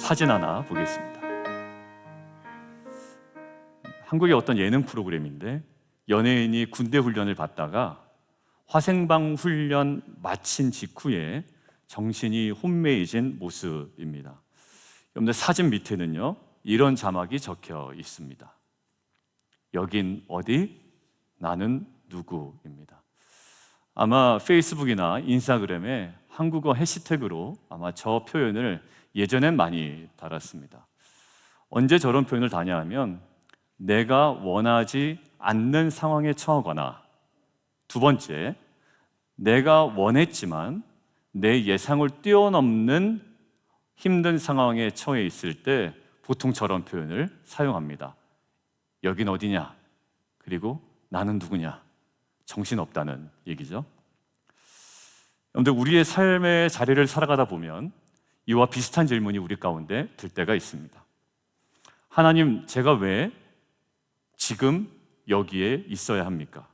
사진 하나 보겠습니다. 한국의 어떤 예능 프로그램인데 연예인이 군대 훈련을 받다가 화생방 훈련 마친 직후에 정신이 혼미해진 모습입니다. 여러분들 사진 밑에는요, 이런 자막이 적혀 있습니다. 여긴 어디? 나는 누구입니다. 아마 페이스북이나 인스타그램에 한국어 해시태그로 아마 저 표현을 예전엔 많이 달았습니다. 언제 저런 표현을 다냐 하면 내가 원하지 않는 상황에 처하거나, 두 번째, 내가 원했지만 내 예상을 뛰어넘는 힘든 상황에 처해 있을 때 보통 저런 표현을 사용합니다. 여긴 어디냐? 그리고 나는 누구냐? 정신없다는 얘기죠. 여러분들, 우리의 삶의 자리를 살아가다 보면 이와 비슷한 질문이 우리 가운데 들 때가 있습니다. 하나님, 제가 왜 지금 여기에 있어야 합니까?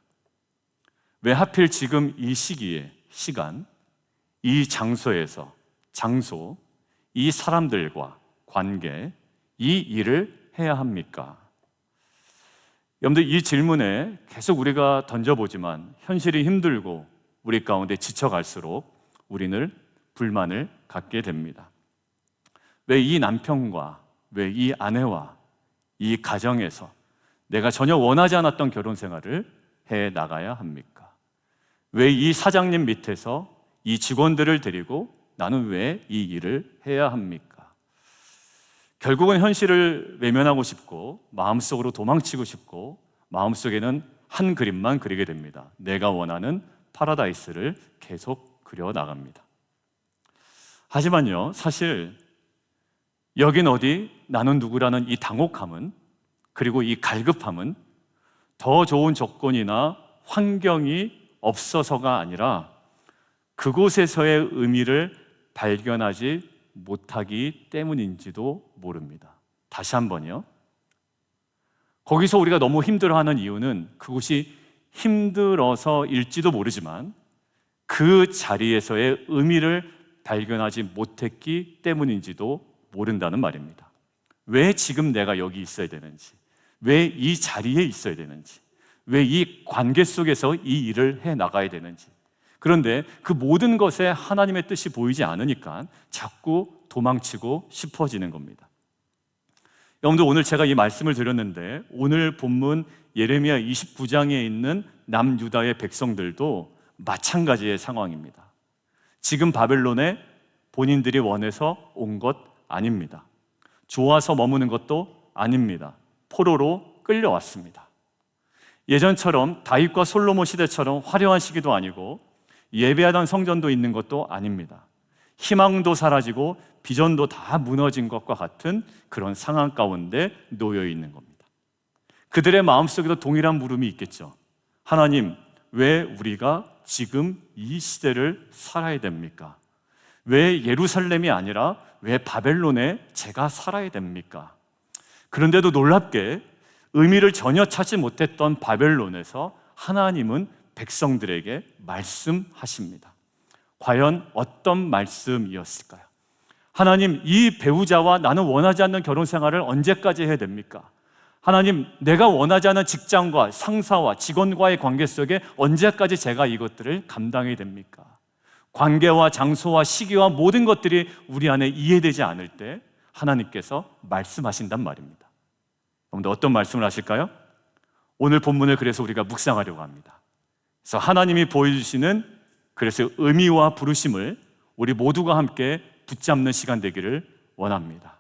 왜 하필 지금 이 시기에, 시간, 이 장소에서, 장소, 이 사람들과 관계, 이 일을 해야 합니까? 여러분들, 이 질문에 계속 우리가 던져보지만 현실이 힘들고 우리 가운데 지쳐갈수록 우리는 불만을 갖게 됩니다. 왜 이 남편과, 왜 이 아내와 이 가정에서 내가 전혀 원하지 않았던 결혼 생활을 해 나가야 합니까? 왜 이 사장님 밑에서 이 직원들을 데리고 나는 왜 이 일을 해야 합니까? 결국은 현실을 외면하고 싶고 마음속으로 도망치고 싶고 마음속에는 한 그림만 그리게 됩니다. 내가 원하는 파라다이스를 계속 그려나갑니다. 하지만요, 사실 여긴 어디, 나는 누구라는 이 당혹함은, 그리고 이 갈급함은 더 좋은 조건이나 환경이 없어서가 아니라 그곳에서의 의미를 발견하지 못하기 때문인지도 모릅니다. 다시 한번요. 거기서 우리가 너무 힘들어하는 이유는 그곳이 힘들어서일지도 모르지만 그 자리에서의 의미를 발견하지 못했기 때문인지도 모른다는 말입니다. 왜 지금 내가 여기 있어야 되는지, 왜 이 자리에 있어야 되는지, 왜 이 관계 속에서 이 일을 해 나가야 되는지. 그런데 그 모든 것에 하나님의 뜻이 보이지 않으니까 자꾸 도망치고 싶어지는 겁니다. 여러분들, 오늘 제가 이 말씀을 드렸는데 오늘 본문 예레미야 29장에 있는 남유다의 백성들도 마찬가지의 상황입니다. 지금 바벨론에 본인들이 원해서 온 것 아닙니다. 좋아서 머무는 것도 아닙니다. 포로로 끌려왔습니다. 예전처럼 다윗과 솔로몬 시대처럼 화려한 시기도 아니고 예배하던 성전도 있는 것도 아닙니다. 희망도 사라지고 비전도 다 무너진 것과 같은 그런 상황 가운데 놓여 있는 겁니다. 그들의 마음속에도 동일한 물음이 있겠죠. 하나님, 왜 우리가 지금 이 시대를 살아야 됩니까? 왜 예루살렘이 아니라 왜 바벨론에 제가 살아야 됩니까? 그런데도 놀랍게 의미를 전혀 찾지 못했던 바벨론에서 하나님은 백성들에게 말씀하십니다. 과연 어떤 말씀이었을까요? 하나님, 이 배우자와 나는 원하지 않는 결혼 생활을 언제까지 해야 됩니까? 하나님, 내가 원하지 않은 직장과 상사와 직원과의 관계 속에 언제까지 제가 이것들을 감당해야 됩니까? 관계와 장소와 시기와 모든 것들이 우리 안에 이해되지 않을 때 하나님께서 말씀하신단 말입니다. 여러분들, 어떤 말씀을 하실까요? 오늘 본문을 그래서 우리가 묵상하려고 합니다. 그래서 하나님이 보여주시는 그래서 의미와 부르심을 우리 모두가 함께 붙잡는 시간 되기를 원합니다.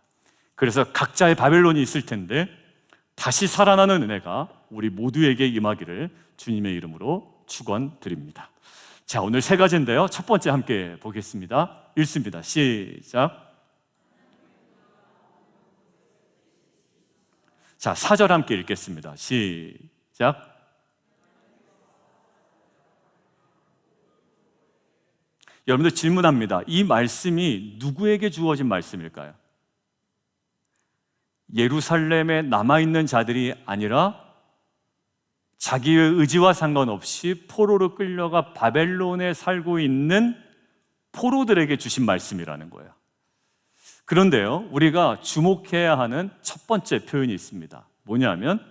그래서 각자의 바벨론이 있을 텐데 다시 살아나는 은혜가 우리 모두에게 임하기를 주님의 이름으로 축원드립니다. 자, 오늘 세 가지인데요. 첫 번째 함께 보겠습니다. 읽습니다. 시작. 자, 4절 함께 읽겠습니다. 시작. 여러분들, 질문합니다. 이 말씀이 누구에게 주어진 말씀일까요? 예루살렘에 남아있는 자들이 아니라 자기의 의지와 상관없이 포로로 끌려가 바벨론에 살고 있는 포로들에게 주신 말씀이라는 거예요. 그런데요, 우리가 주목해야 하는 첫 번째 표현이 있습니다. 뭐냐면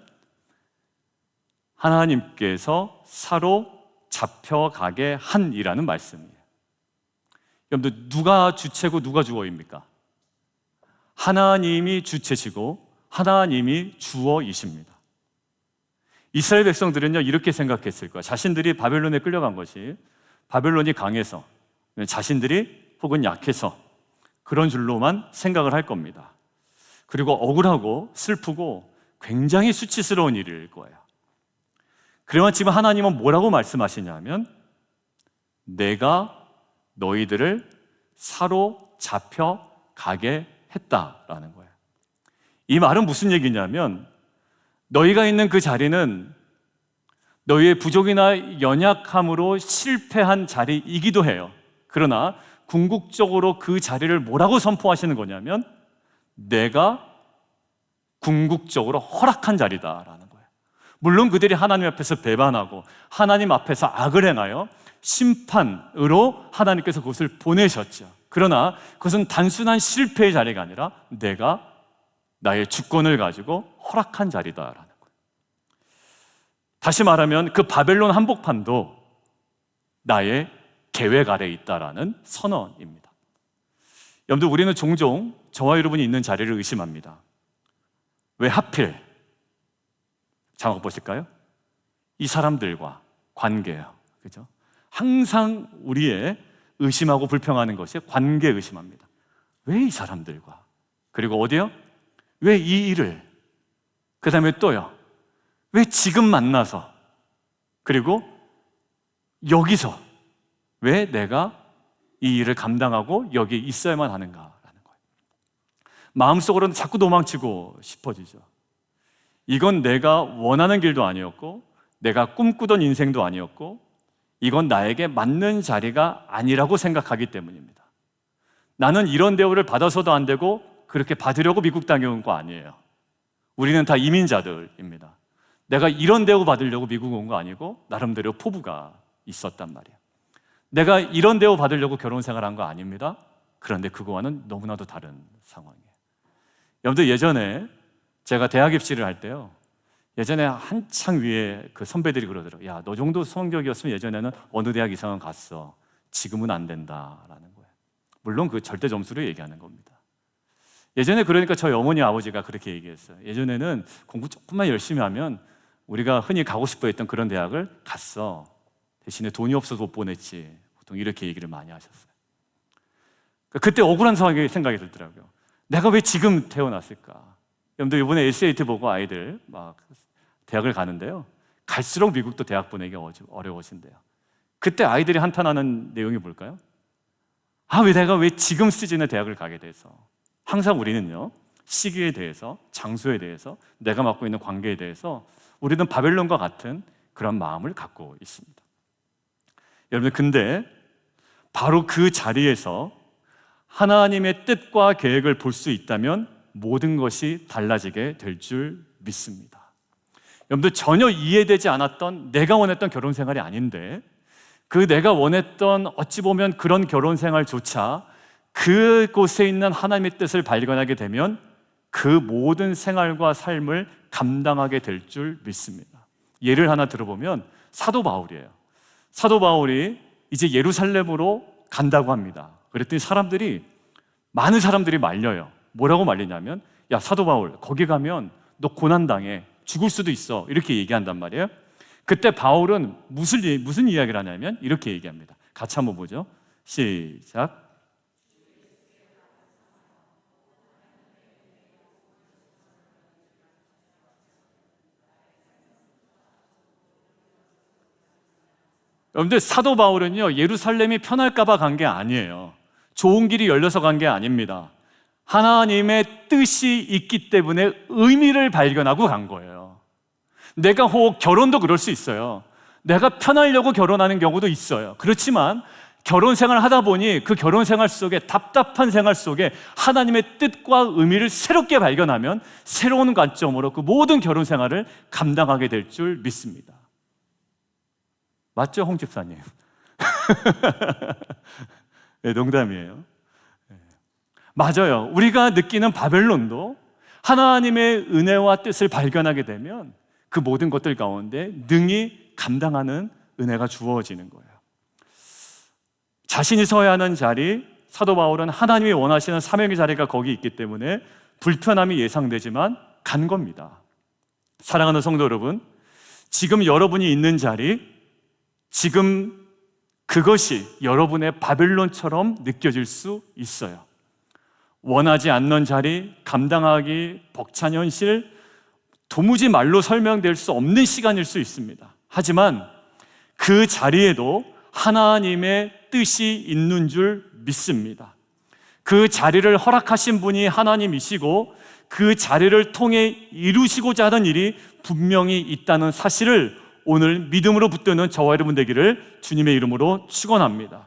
하나님께서 사로잡혀가게 한이라는 말씀이에요. 여러분들, 누가 주체고 누가 주어입니까? 하나님이 주체시고 하나님이 주어이십니다. 이스라엘 백성들은요, 이렇게 생각했을 거예요. 자신들이 바벨론에 끌려간 것이 바벨론이 강해서, 자신들이 혹은 약해서 그런 줄로만 생각을 할 겁니다. 그리고 억울하고 슬프고 굉장히 수치스러운 일일 거예요. 그러나 지금 하나님은 뭐라고 말씀하시냐면 내가 너희들을 사로잡혀 가게 했다라는 거예요. 이 말은 무슨 얘기냐면 너희가 있는 그 자리는 너희의 부족이나 연약함으로 실패한 자리이기도 해요. 그러나 궁극적으로 그 자리를 뭐라고 선포하시는 거냐면 내가 궁극적으로 허락한 자리다라는 거예요. 물론 그들이 하나님 앞에서 배반하고 하나님 앞에서 악을 행하여 심판으로 하나님께서 그것을 보내셨죠. 그러나 그것은 단순한 실패의 자리가 아니라 내가 나의 주권을 가지고 허락한 자리다라는 거예요. 다시 말하면 그 바벨론 한복판도 나의 계획 아래에 있다라는 선언입니다. 여러분들, 우리는 종종 저와 여러분이 있는 자리를 의심합니다. 왜 하필? 장악 보실까요? 이 사람들과 관계예요. 그죠? 항상 우리의 의심하고 불평하는 것이 관계 의심합니다. 왜 이 사람들과? 그리고 어디요? 왜 이 일을? 그 다음에 또요. 왜 지금 만나서? 그리고 여기서 왜 내가 이 일을 감당하고 여기 있어야만 하는가라는 거예요. 마음속으로는 자꾸 도망치고 싶어지죠. 이건 내가 원하는 길도 아니었고 내가 꿈꾸던 인생도 아니었고 이건 나에게 맞는 자리가 아니라고 생각하기 때문입니다. 나는 이런 대우를 받아서도 안 되고 그렇게 받으려고 미국 땅에 온 거 아니에요. 우리는 다 이민자들입니다. 내가 이런 대우 받으려고 미국 온 거 아니고 나름대로 포부가 있었단 말이에요. 내가 이런 대우 받으려고 결혼 생활한 거 아닙니다. 그런데 그거와는 너무나도 다른 상황이에요. 여러분들, 예전에 제가 대학 입시를 할 때요, 예전에 한창 위에 그 선배들이 그러더라고요. 야, 너 정도 성적이었으면 예전에는 어느 대학 이상은 갔어. 지금은 안 된다라는 거예요. 물론 그 절대 점수로 얘기하는 겁니다. 예전에 그러니까 저희 어머니 아버지가 그렇게 얘기했어요. 예전에는 공부 조금만 열심히 하면 우리가 흔히 가고 싶어 했던 그런 대학을 갔어. 대신에 돈이 없어서 못 보냈지. 보통 이렇게 얘기를 많이 하셨어요. 그때 억울한 생각이 들더라고요. 내가 왜 지금 태어났을까? 여러분들, 이번에 SAT 보고 아이들 막 대학을 가는데요, 갈수록 미국도 대학 보내기 어려워진대요. 그때 아이들이 한탄하는 내용이 뭘까요? 내가 왜 지금 시즌에 대학을 가게 돼서. 항상 우리는요, 시기에 대해서, 장소에 대해서, 내가 맡고 있는 관계에 대해서 우리는 바벨론과 같은 그런 마음을 갖고 있습니다. 여러분들, 근데 바로 그 자리에서 하나님의 뜻과 계획을 볼 수 있다면 모든 것이 달라지게 될 줄 믿습니다. 여러분들, 전혀 이해되지 않았던 내가 원했던 결혼 생활이 아닌데 그 내가 원했던 어찌 보면 그런 결혼 생활조차 그곳에 있는 하나님의 뜻을 발견하게 되면 그 모든 생활과 삶을 감당하게 될 줄 믿습니다. 예를 하나 들어보면 사도 바울이에요. 사도 바울이 이제 예루살렘으로 간다고 합니다. 그랬더니 많은 사람들이 말려요. 뭐라고 말리냐면, 야, 사도 바울, 거기 가면 너 고난당해, 죽을 수도 있어, 이렇게 얘기한단 말이에요. 그때 바울은 무슨 이야기를 하냐면 이렇게 얘기합니다. 같이 한번 보죠. 시작. 여러분들, 사도 바울은요, 예루살렘이 편할까 봐 간 게 아니에요. 좋은 길이 열려서 간 게 아닙니다. 하나님의 뜻이 있기 때문에 의미를 발견하고 간 거예요. 내가 혹 결혼도 그럴 수 있어요. 내가 편하려고 결혼하는 경우도 있어요. 그렇지만 결혼 생활을 하다 보니 그 결혼 생활 속에, 답답한 생활 속에 하나님의 뜻과 의미를 새롭게 발견하면 새로운 관점으로 그 모든 결혼 생활을 감당하게 될 줄 믿습니다. 맞죠, 홍 집사님? 네, 농담이에요. 맞아요. 우리가 느끼는 바벨론도 하나님의 은혜와 뜻을 발견하게 되면 그 모든 것들 가운데 능히 감당하는 은혜가 주어지는 거예요. 자신이 서야 하는 자리, 사도 바울은 하나님이 원하시는 사명의 자리가 거기 있기 때문에 불편함이 예상되지만 간 겁니다. 사랑하는 성도 여러분, 지금 여러분이 있는 자리, 지금 그것이 여러분의 바벨론처럼 느껴질 수 있어요. 원하지 않는 자리, 감당하기 벅찬 현실, 도무지 말로 설명될 수 없는 시간일 수 있습니다. 하지만 그 자리에도 하나님의 뜻이 있는 줄 믿습니다. 그 자리를 허락하신 분이 하나님이시고 그 자리를 통해 이루시고자 하는 일이 분명히 있다는 사실을 오늘 믿음으로 붙드는 저와 여러분 되기를 주님의 이름으로 축원합니다.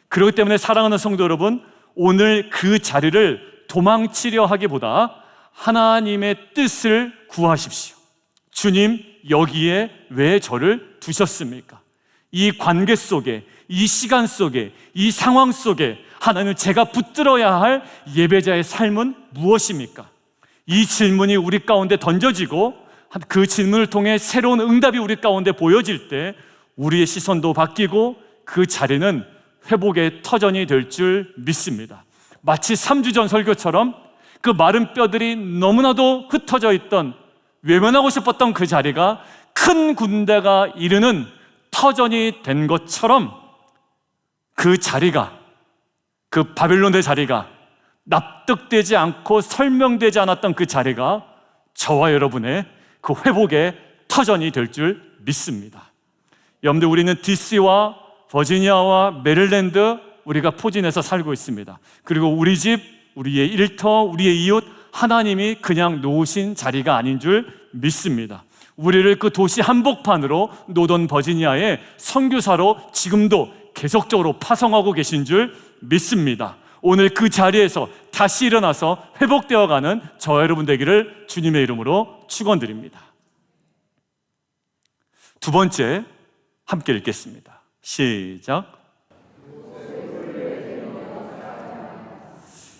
그렇기 때문에 사랑하는 성도 여러분, 오늘 그 자리를 도망치려 하기보다 하나님의 뜻을 구하십시오. 주님, 여기에 왜 저를 두셨습니까? 이 관계 속에, 이 시간 속에, 이 상황 속에 하나님, 제가 붙들어야 할 예배자의 삶은 무엇입니까? 이 질문이 우리 가운데 던져지고 그 질문을 통해 새로운 응답이 우리 가운데 보여질 때 우리의 시선도 바뀌고 그 자리는 회복의 터전이 될 줄 믿습니다. 마치 3주 전 설교처럼 그 마른 뼈들이 너무나도 흩어져 있던, 외면하고 싶었던 그 자리가 큰 군대가 이르는 터전이 된 것처럼 그 자리가, 그 바벨론의 자리가, 납득되지 않고 설명되지 않았던 그 자리가 저와 여러분의 그 회복의 터전이 될 줄 믿습니다. 여러분들, 우리는 DC와 버지니아와 메릴랜드 우리가 포진해서 살고 있습니다. 그리고 우리 집, 우리의 일터, 우리의 이웃, 하나님이 그냥 놓으신 자리가 아닌 줄 믿습니다. 우리를 그 도시 한복판으로 노던 버지니아의 선교사로 지금도 계속적으로 파송하고 계신 줄 믿습니다. 오늘 그 자리에서 다시 일어나서 회복되어가는 저와 여러분 되기를 주님의 이름으로 축원드립니다. 두 번째, 함께 읽겠습니다. 시작.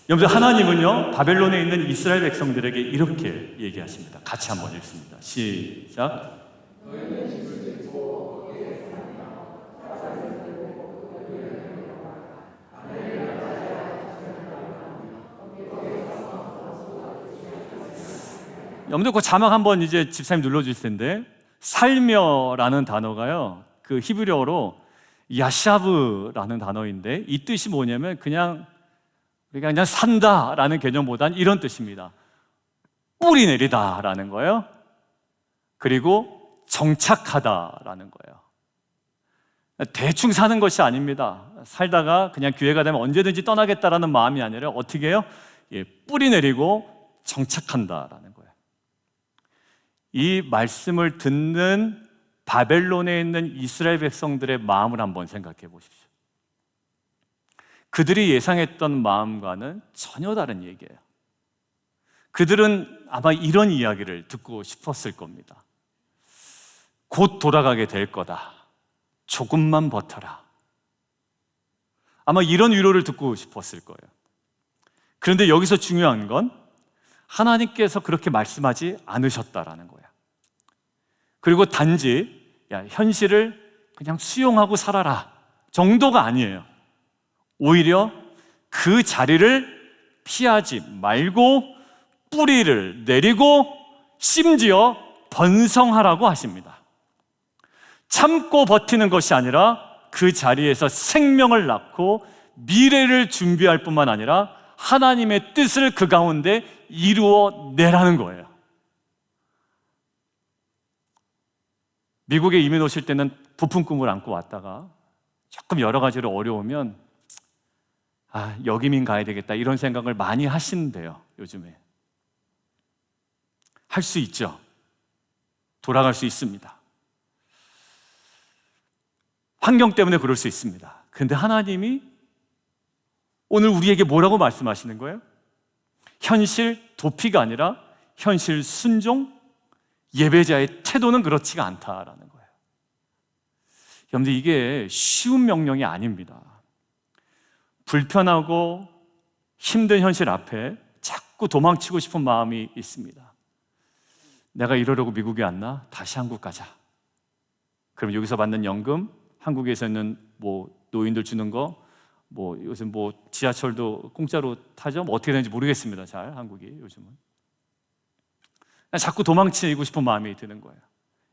여러분, 하나님은요 바벨론에 있는 이스라엘 백성들에게 이렇게 얘기하십니다. 같이 한번 읽습니다. 시작. 여러분들 그 자막 한번 이제 집사님 눌러주실 텐데, 살며라는 단어가요 그 히브리어로 야샤브라는 단어인데 이 뜻이 뭐냐면 그냥 산다라는 개념보단 이런 뜻입니다. 뿌리 내리다라는 거예요. 그리고 정착하다라는 거예요. 대충 사는 것이 아닙니다. 살다가 그냥 기회가 되면 언제든지 떠나겠다라는 마음이 아니라 어떻게 해요? 뿌리 내리고 정착한다라는 거예요. 이 말씀을 듣는 바벨론에 있는 이스라엘 백성들의 마음을 한번 생각해 보십시오. 그들이 예상했던 마음과는 전혀 다른 얘기예요. 그들은 아마 이런 이야기를 듣고 싶었을 겁니다. 곧 돌아가게 될 거다. 조금만 버텨라. 아마 이런 위로를 듣고 싶었을 거예요. 그런데 여기서 중요한 건 하나님께서 그렇게 말씀하지 않으셨다라는 거예요. 그리고 단지 현실을 그냥 수용하고 살아라 정도가 아니에요. 오히려 그 자리를 피하지 말고 뿌리를 내리고 심지어 번성하라고 하십니다. 참고 버티는 것이 아니라 그 자리에서 생명을 낳고 미래를 준비할 뿐만 아니라 하나님의 뜻을 그 가운데 이루어 내라는 거예요. 미국에 이민 오실 때는 부푼 꿈을 안고 왔다가 조금 여러 가지로 어려우면 여기민 가야 되겠다 이런 생각을 많이 하시는데요. 요즘에 할 수 있죠. 돌아갈 수 있습니다. 환경 때문에 그럴 수 있습니다. 그런데 하나님이 오늘 우리에게 뭐라고 말씀하시는 거예요? 현실 도피가 아니라 현실 순종, 예배자의 태도는 그렇지가 않다라는 거예요. 여러분들, 이게 쉬운 명령이 아닙니다. 불편하고 힘든 현실 앞에 자꾸 도망치고 싶은 마음이 있습니다. 내가 이러려고 미국에 왔나? 다시 한국 가자. 그럼 여기서 받는 연금, 한국에서는 뭐 노인들 주는 거, 뭐 요즘 뭐 지하철도 공짜로 타죠? 뭐 어떻게 되는지 모르겠습니다. 잘 한국이 요즘은 자꾸 도망치고 싶은 마음이 드는 거예요.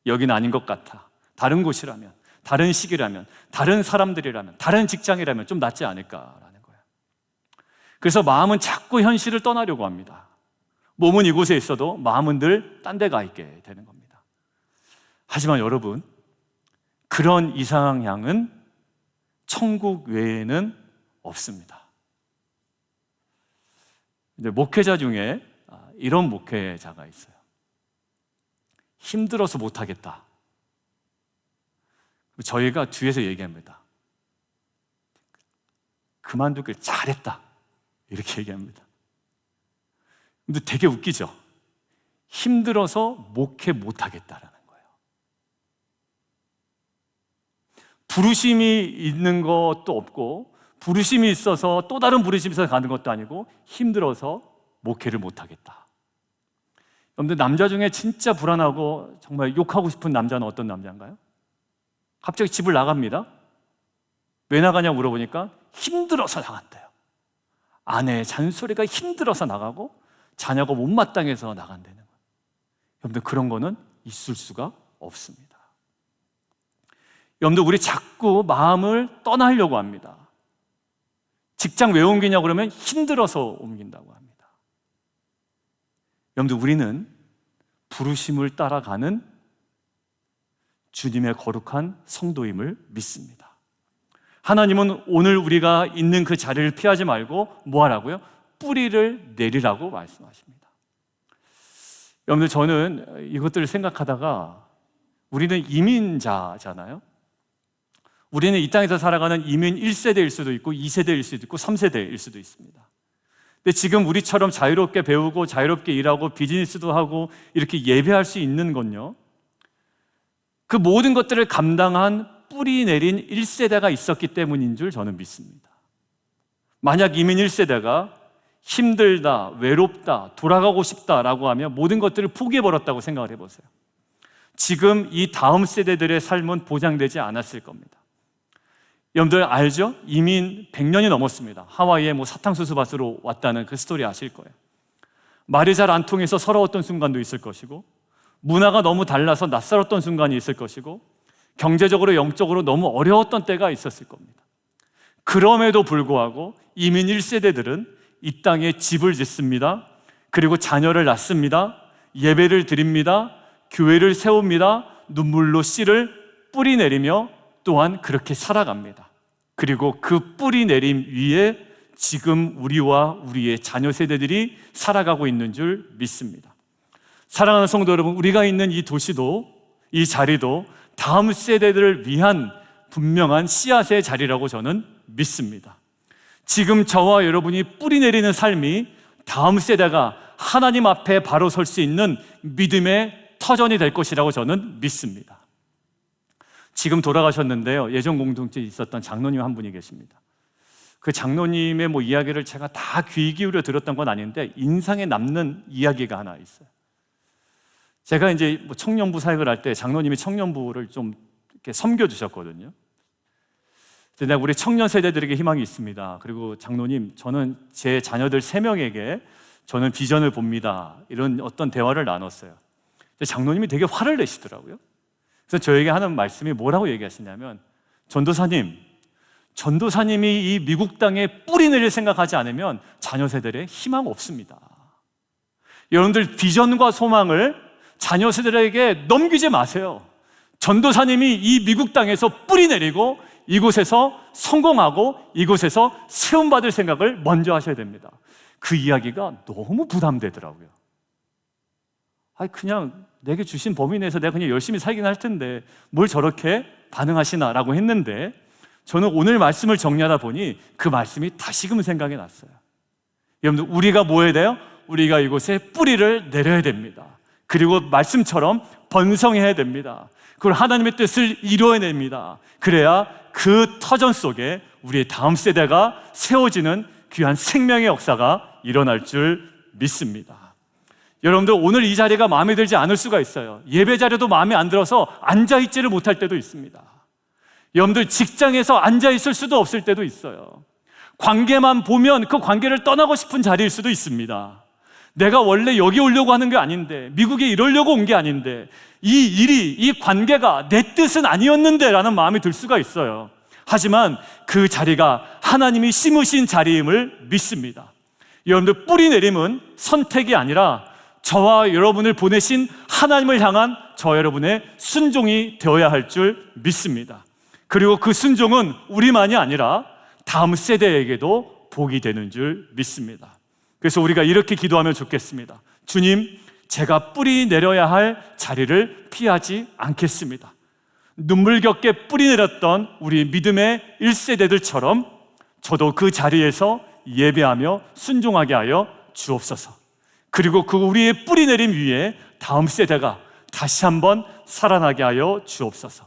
여기는 아닌 것 같아. 다른 곳이라면, 다른 시기라면, 다른 사람들이라면, 다른 직장이라면 좀 낫지 않을까라는 거예요. 그래서 마음은 자꾸 현실을 떠나려고 합니다. 몸은 이곳에 있어도 마음은 늘 딴 데 가 있게 되는 겁니다. 하지만 여러분, 그런 이상향은 천국 외에는 없습니다. 목회자 중에 이런 목회자가 있어요. 힘들어서 못하겠다. 저희가 뒤에서 얘기합니다. 그만두길 잘했다. 이렇게 얘기합니다. 근데 되게 웃기죠? 힘들어서 목회 못하겠다라는 거예요. 부르심이 있는 것도 없고, 부르심이 있어서 또 다른 부르심이 있어서 가는 것도 아니고, 힘들어서 목회를 못하겠다. 여러분들, 남자 중에 진짜 불안하고 정말 욕하고 싶은 남자는 어떤 남자인가요? 갑자기 집을 나갑니다. 왜 나가냐고 물어보니까 힘들어서 나간대요. 아내의 잔소리가 힘들어서 나가고 자녀가 못마땅해서 나간다는 거예요. 여러분들, 그런 거는 있을 수가 없습니다. 여러분들, 우리 자꾸 마음을 떠나려고 합니다. 직장 왜 옮기냐고 그러면 힘들어서 옮긴다고 합니다. 여러분들, 우리는 부르심을 따라가는 주님의 거룩한 성도임을 믿습니다. 하나님은 오늘 우리가 있는 그 자리를 피하지 말고 뭐 하라고요? 뿌리를 내리라고 말씀하십니다. 여러분들, 저는 이것들을 생각하다가 우리는 이민자잖아요. 우리는 이 땅에서 살아가는 이민 1세대일 수도 있고 2세대일 수도 있고 3세대일 수도 있습니다. 근데 지금 우리처럼 자유롭게 배우고 자유롭게 일하고 비즈니스도 하고 이렇게 예배할 수 있는 건요, 그 모든 것들을 감당한 뿌리 내린 1세대가 있었기 때문인 줄 저는 믿습니다. 만약 이민 1세대가 힘들다, 외롭다, 돌아가고 싶다라고 하면 모든 것들을 포기해버렸다고 생각을 해보세요. 지금 이 다음 세대들의 삶은 보장되지 않았을 겁니다. 여러분들 알죠? 이민 100년이 넘었습니다. 하와이에 뭐 사탕수수 밭으로 왔다는 그 스토리 아실 거예요. 말이 잘 안 통해서 서러웠던 순간도 있을 것이고, 문화가 너무 달라서 낯설었던 순간이 있을 것이고, 경제적으로 영적으로 너무 어려웠던 때가 있었을 겁니다. 그럼에도 불구하고 이민 1세대들은 이 땅에 집을 짓습니다. 그리고 자녀를 낳습니다. 예배를 드립니다. 교회를 세웁니다. 눈물로 씨를 뿌리 내리며 또한 그렇게 살아갑니다. 그리고 그 뿌리 내림 위에 지금 우리와 우리의 자녀 세대들이 살아가고 있는 줄 믿습니다. 사랑하는 성도 여러분, 우리가 있는 이 도시도, 이 자리도 다음 세대들을 위한 분명한 씨앗의 자리라고 저는 믿습니다. 지금 저와 여러분이 뿌리 내리는 삶이 다음 세대가 하나님 앞에 바로 설 수 있는 믿음의 터전이 될 것이라고 저는 믿습니다. 지금 돌아가셨는데요, 예전 공동체에 있었던 장로님 한 분이 계십니다. 그 장로님의 이야기를 제가 다 귀 기울여 들었던 건 아닌데 인상에 남는 이야기가 하나 있어요. 제가 이제 청년부 사역을 할 때 장로님이 청년부를 좀 이렇게 섬겨주셨거든요. 근데 내가 우리 청년 세대들에게 희망이 있습니다. 그리고 장로님, 저는 제 자녀들 3명에게 저는 비전을 봅니다. 이런 어떤 대화를 나눴어요. 근데 장로님이 되게 화를 내시더라고요. 그래서 저에게 하는 말씀이 뭐라고 얘기하시냐면, 전도사님이 이 미국 땅에 뿌리 내릴 생각하지 않으면 자녀 세대에 희망 없습니다. 여러분들, 비전과 소망을 자녀 세대에게 넘기지 마세요. 전도사님이 이 미국 땅에서 뿌리 내리고 이곳에서 성공하고 이곳에서 세움받을 생각을 먼저 하셔야 됩니다. 그 이야기가 너무 부담되더라고요. 그냥 내게 주신 범위 내에서 내가 그냥 열심히 살긴 할 텐데 뭘 저렇게 반응하시나라고 했는데, 저는 오늘 말씀을 정리하다 보니 그 말씀이 다시금 생각이 났어요. 여러분들, 우리가 뭐 해야 돼요? 우리가 이곳에 뿌리를 내려야 됩니다. 그리고 말씀처럼 번성해야 됩니다. 그걸 하나님의 뜻을 이루어냅니다. 그래야 그 터전 속에 우리의 다음 세대가 세워지는 귀한 생명의 역사가 일어날 줄 믿습니다. 여러분들, 오늘 이 자리가 마음에 들지 않을 수가 있어요. 예배 자리도 마음에 안 들어서 앉아있지를 못할 때도 있습니다. 여러분들, 직장에서 앉아있을 수도 없을 때도 있어요. 관계만 보면 그 관계를 떠나고 싶은 자리일 수도 있습니다. 내가 원래 여기 오려고 하는 게 아닌데, 미국에 이러려고 온 게 아닌데, 이 일이, 이 관계가 내 뜻은 아니었는데 라는 마음이 들 수가 있어요. 하지만 그 자리가 하나님이 심으신 자리임을 믿습니다. 여러분들, 뿌리 내림은 선택이 아니라 저와 여러분을 보내신 하나님을 향한 저와 여러분의 순종이 되어야 할 줄 믿습니다. 그리고 그 순종은 우리만이 아니라 다음 세대에게도 복이 되는 줄 믿습니다. 그래서 우리가 이렇게 기도하면 좋겠습니다. 주님, 제가 뿌리 내려야 할 자리를 피하지 않겠습니다. 눈물겹게 뿌리 내렸던 우리 믿음의 1세대들처럼 저도 그 자리에서 예배하며 순종하게 하여 주옵소서. 그리고 그 우리의 뿌리 내림 위에 다음 세대가 다시 한번 살아나게 하여 주옵소서.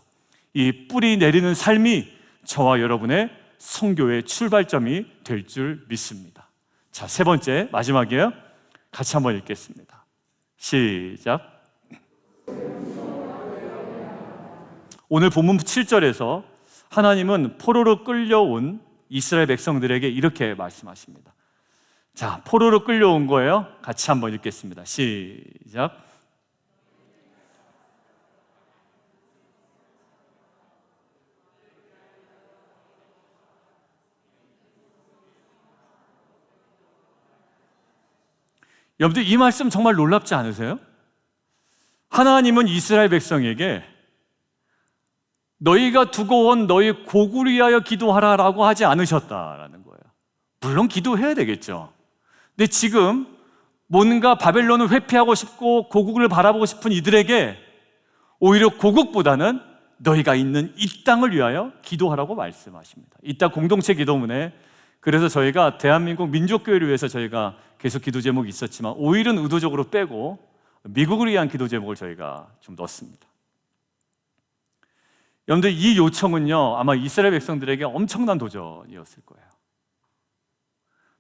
이 뿌리 내리는 삶이 저와 여러분의 선교의 출발점이 될 줄 믿습니다. 자, 세 번째, 마지막이에요. 같이 한번 읽겠습니다. 시작. 오늘 본문 7절에서 하나님은 포로로 끌려온 이스라엘 백성들에게 이렇게 말씀하십니다. 자, 포로로 끌려온 거예요. 같이 한번 읽겠습니다. 시작. 여러분들, 이 말씀 정말 놀랍지 않으세요? 하나님은 이스라엘 백성에게 너희가 두고 온 너희 고국을 위하여 기도하라라고 하지 않으셨다라는 거예요. 물론 기도해야 되겠죠. 근데 지금 뭔가 바벨론을 회피하고 싶고 고국을 바라보고 싶은 이들에게 오히려 고국보다는 너희가 있는 이 땅을 위하여 기도하라고 말씀하십니다. 이따 공동체 기도문에, 그래서 저희가 대한민국 민족교회를 위해서 저희가 계속 기도 제목이 있었지만 오일은 의도적으로 빼고 미국을 위한 기도 제목을 저희가 좀 넣었습니다. 여러분들, 이 요청은요, 아마 이스라엘 백성들에게 엄청난 도전이었을 거예요.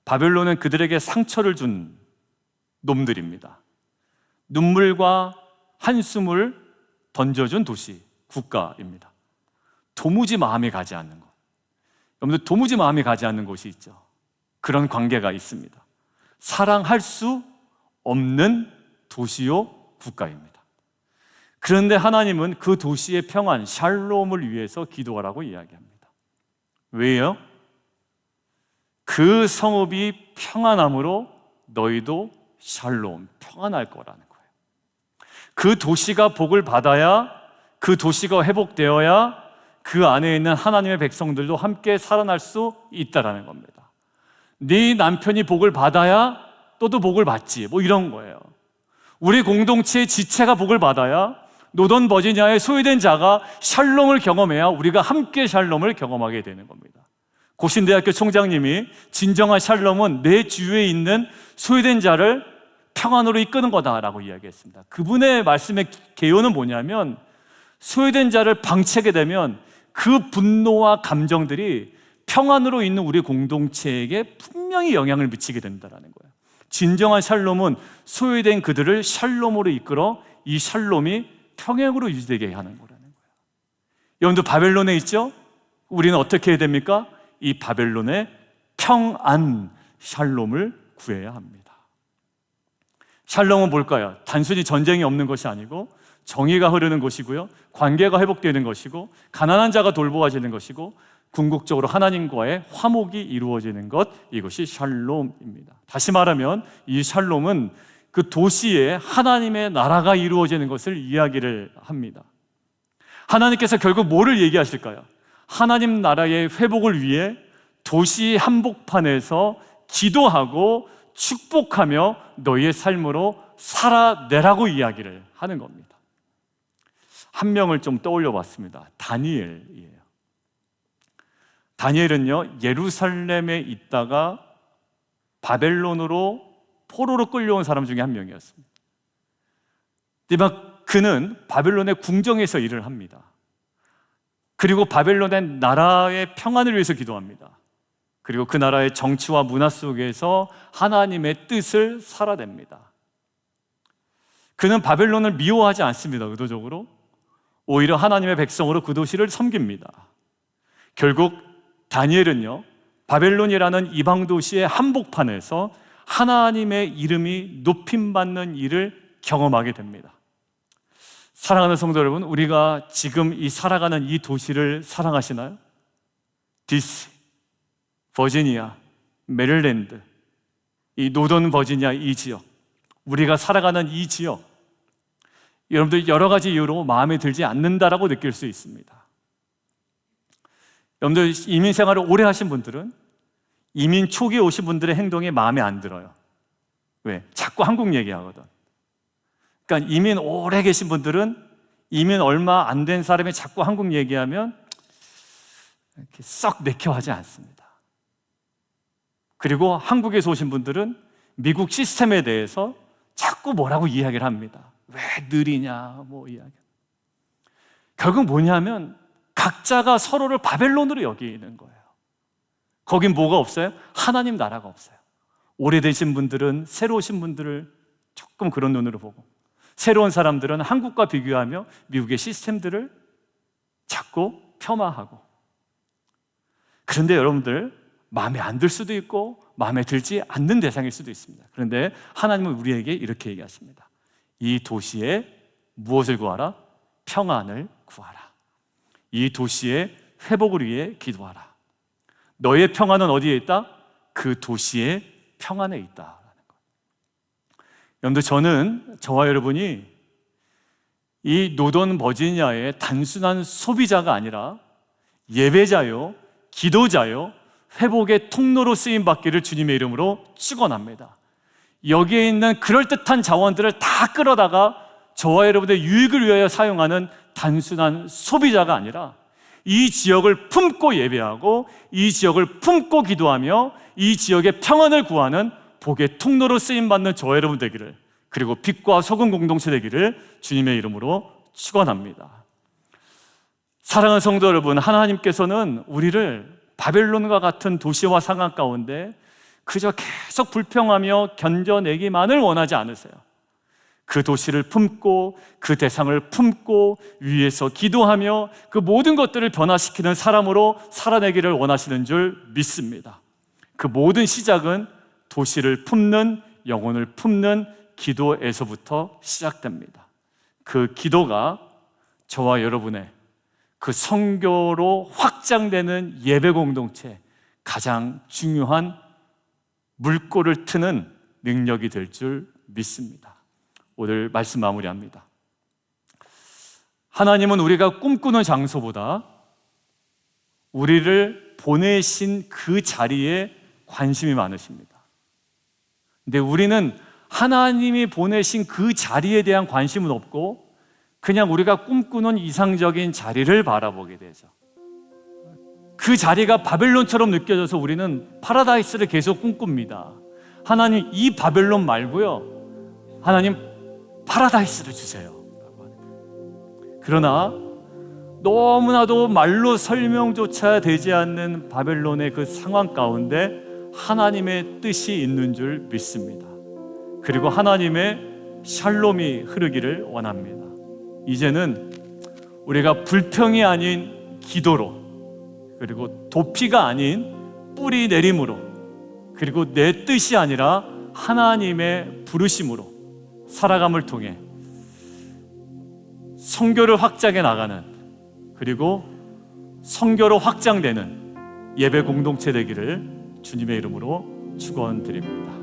바벨론은 그들에게 상처를 준 놈들입니다. 눈물과 한숨을 던져준 도시, 국가입니다. 도무지 마음이 가지 않는 것. 여러분들, 도무지 마음이 가지 않는 곳이 있죠. 그런 관계가 있습니다. 사랑할 수 없는 도시요 국가입니다. 그런데 하나님은 그 도시의 평안, 샬롬을 위해서 기도하라고 이야기합니다. 왜요? 그 성읍이 평안함으로 너희도 샬롬, 평안할 거라는 거예요. 그 도시가 복을 받아야, 그 도시가 회복되어야 그 안에 있는 하나님의 백성들도 함께 살아날 수 있다라는 겁니다. 네 남편이 복을 받아야 너도 복을 받지, 뭐 이런 거예요. 우리 공동체의 지체가 복을 받아야 노던 버지니아의 소외된 자가 샬롬을 경험해야 우리가 함께 샬롬을 경험하게 되는 겁니다. 고신대학교 총장님이 진정한 샬롬은 내 주위에 있는 소외된 자를 평안으로 이끄는 거다라고 이야기했습니다. 그분의 말씀의 개요는 뭐냐면, 소외된 자를 방치하게 되면 그 분노와 감정들이 평안으로 있는 우리 공동체에게 분명히 영향을 미치게 된다는 거예요. 진정한 샬롬은 소외된 그들을 샬롬으로 이끌어 이 샬롬이 평행으로 유지되게 하는 거라는 거예요. 여러분들, 바벨론에 있죠? 우리는 어떻게 해야 됩니까? 이 바벨론의 평안, 샬롬을 구해야 합니다. 샬롬은 뭘까요? 단순히 전쟁이 없는 것이 아니고 정의가 흐르는 것이고요, 관계가 회복되는 것이고, 가난한 자가 돌보아지는 것이고, 궁극적으로 하나님과의 화목이 이루어지는 것, 이것이 샬롬입니다. 다시 말하면 이 샬롬은 그 도시에 하나님의 나라가 이루어지는 것을 이야기를 합니다. 하나님께서 결국 뭐를 얘기하실까요? 하나님 나라의 회복을 위해 도시 한복판에서 기도하고 축복하며 너희의 삶으로 살아내라고 이야기를 하는 겁니다. 한 명을 좀 떠올려 봤습니다. 다니엘이에요. 다니엘은요, 예루살렘에 있다가 바벨론으로 포로로 끌려온 사람 중에 한 명이었습니다. 그는 바벨론의 궁정에서 일을 합니다. 그리고 바벨론의 나라의 평안을 위해서 기도합니다. 그리고 그 나라의 정치와 문화 속에서 하나님의 뜻을 살아냅니다. 그는 바벨론을 미워하지 않습니다. 의도적으로 오히려 하나님의 백성으로 그 도시를 섬깁니다. 결국 다니엘은요, 바벨론이라는 이방 도시의 한복판에서 하나님의 이름이 높임받는 일을 경험하게 됩니다. 사랑하는 성도 여러분, 우리가 지금 살아가는 이 도시를 사랑하시나요? DC, 버지니아, 메릴랜드, 이 노던 버지니아 이 지역, 우리가 살아가는 이 지역, 여러분들 여러 가지 이유로 마음에 들지 않는다라고 느낄 수 있습니다. 여러분들 이민 생활을 오래 하신 분들은 이민 초기에 오신 분들의 행동이 마음에 안 들어요. 왜? 자꾸 한국 얘기하거든. 그러니까 이민 오래 계신 분들은 이민 얼마 안 된 사람이 자꾸 한국 얘기하면 이렇게 썩 내켜하지 않습니다. 그리고 한국에서 오신 분들은 미국 시스템에 대해서 자꾸 뭐라고 이야기를 합니다. 왜 느리냐 뭐 이야기. 결국 뭐냐면 각자가 서로를 바벨론으로 여기는 거예요. 거긴 뭐가 없어요? 하나님 나라가 없어요. 오래되신 분들은 새로 오신 분들을 조금 그런 눈으로 보고, 새로운 사람들은 한국과 비교하며 미국의 시스템들을 자꾸 폄하하고. 그런데 여러분들 마음에 안 들 수도 있고 마음에 들지 않는 대상일 수도 있습니다. 그런데 하나님은 우리에게 이렇게 얘기하십니다. 이 도시에 무엇을 구하라? 평안을 구하라. 이 도시의 회복을 위해 기도하라. 너의 평안은 어디에 있다? 그 도시의 평안에 있다. 여러분들, 저는 저와 여러분이 이 노던 버지니아의 단순한 소비자가 아니라 예배자요, 기도자요, 회복의 통로로 쓰임받기를 주님의 이름으로 축원합니다. 여기에 있는 그럴듯한 자원들을 다 끌어다가 저와 여러분의 유익을 위하여 사용하는 단순한 소비자가 아니라 이 지역을 품고 예배하고 이 지역을 품고 기도하며 이 지역의 평안을 구하는 복의 통로로 쓰임받는 저와 여러분 되기를, 그리고 빛과 소금 공동체 되기를 주님의 이름으로 축원합니다. 사랑하는 성도 여러분, 하나님께서는 우리를 바벨론과 같은 도시와 상황 가운데 그저 계속 불평하며 견뎌내기만을 원하지 않으세요. 그 도시를 품고 그 대상을 품고 위에서 기도하며 그 모든 것들을 변화시키는 사람으로 살아내기를 원하시는 줄 믿습니다. 그 모든 시작은 도시를 품는, 영혼을 품는 기도에서부터 시작됩니다. 그 기도가 저와 여러분의 그 선교로 확장되는 예배 공동체 가장 중요한 물꼬를 트는 능력이 될 줄 믿습니다. 오늘 말씀 마무리합니다. 하나님은 우리가 꿈꾸는 장소보다 우리를 보내신 그 자리에 관심이 많으십니다. 근데 우리는 하나님이 보내신 그 자리에 대한 관심은 없고 그냥 우리가 꿈꾸는 이상적인 자리를 바라보게 되죠. 그 자리가 바벨론처럼 느껴져서 우리는 파라다이스를 계속 꿈꿉니다. 하나님, 이 바벨론 말고요, 하나님 파라다이스를 주세요. 그러나 너무나도 말로 설명조차 되지 않는 바벨론의 그 상황 가운데 하나님의 뜻이 있는 줄 믿습니다. 그리고 하나님의 샬롬이 흐르기를 원합니다. 이제는 우리가 불평이 아닌 기도로, 그리고 도피가 아닌 뿌리 내림으로, 그리고 내 뜻이 아니라 하나님의 부르심으로 살아감을 통해 선교를 확장해 나가는, 그리고 선교로 확장되는 예배 공동체 되기를 주님의 이름으로 축원드립니다.